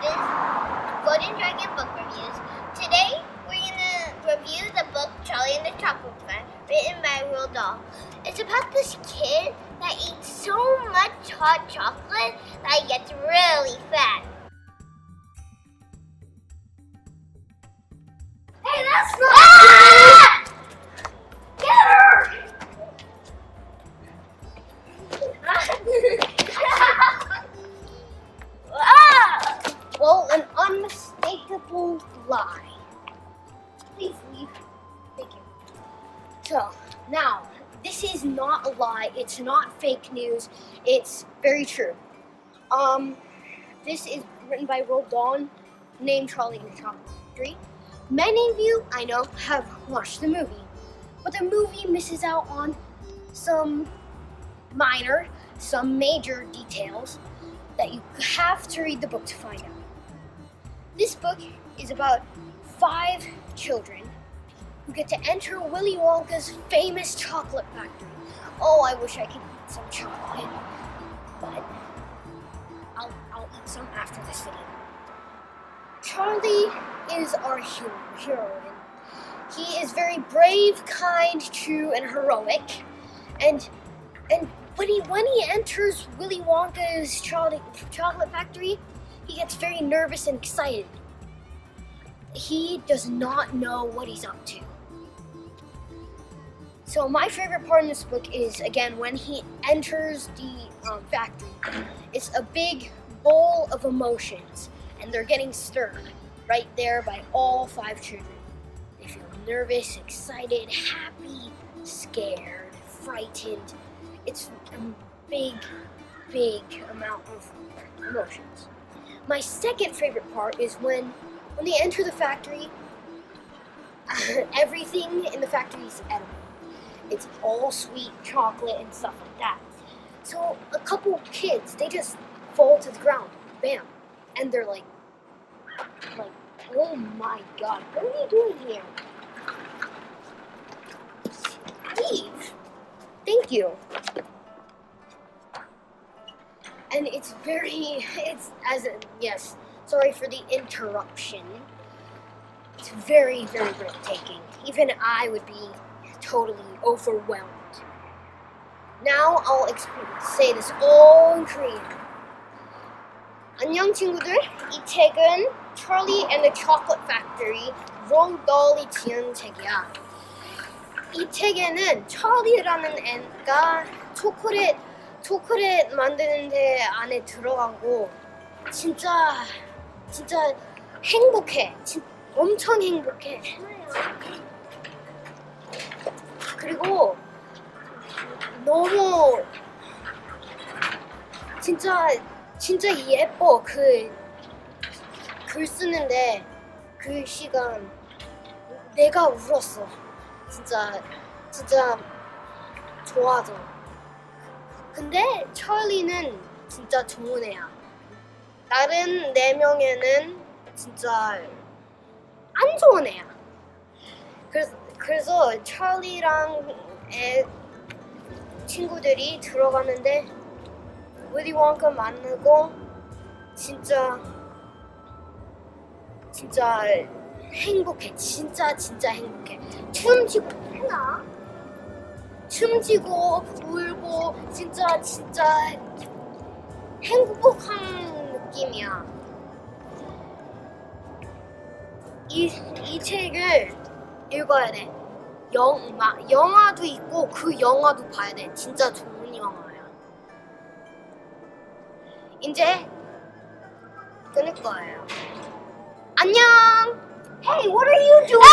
Evan's Golden Dragon Book Reviews. Today, we're going to review the book Charlie and the Chocolate Factory, written by Roald Dahl. It's about this kid that eats so much hot chocolate that he gets really fat. Hey, that's not... Ah! Get her! Well, an unmistakable lie. Please leave. Thank you. So, now, this is not a lie. It's not fake news. It's very true. This is written by Roald Dahl, named Charlie and the Chocolate Factory. Many of you, I know, have watched the movie, but the movie misses out on some major details that you have to read the book to find out. This book is about 5 children who get to enter Willy Wonka's famous chocolate factory. Oh, I wish I could eat some chocolate, but I'll eat some after this video. Charlie is our hero. He is very brave, kind, true, and heroic. And when he enters Willy Wonka's chocolate factory, he gets very nervous and excited. He does not know what he's up to. So my favorite part in this book is, again, when he enters the factory. It's a big bowl of emotions, and they're getting stirred right there by all 5 children. They feel nervous, excited, happy, scared, frightened. It's a big amount of emotions. My second favorite part is when they enter the factory, everything in the factory is edible. It's all sweet chocolate and stuff like that. So a couple kids, they just fall to the ground, bam, and they're like, oh my God, what are you doing here? Steve, thank you. And yes, sorry for the interruption. It's very, very breathtaking. Even I would be totally overwhelmed. Now I'll say this all in Korean. 안녕 친구들, 이 책은 Charlie and the Chocolate Factory, Roald Dahl이 지은 책이야. 이 책에는 찰리라는 애가 초콜릿 만드는데 안에 들어가고 진짜 행복해. 엄청 행복해. 그리고 너무 진짜 예뻐. 글 쓰는데 그 시간 내가 울었어. 진짜 좋아져. 근데 찰리는 진짜 좋은 애야. 다른 4명에는 진짜 안 좋은 애야. 그래서 찰리랑 친구들이 들어가는데 윌리 원카 만나고 진짜 행복해. 진짜 행복해. 춤지고 울고 진짜 행복한 느낌이야. 이 책을 읽어야 돼. 영화도 있고 그 영화도 봐야 돼. 진짜 좋은 영화야. 이제 끊을 거예요. 안녕. Hey, what are you doing?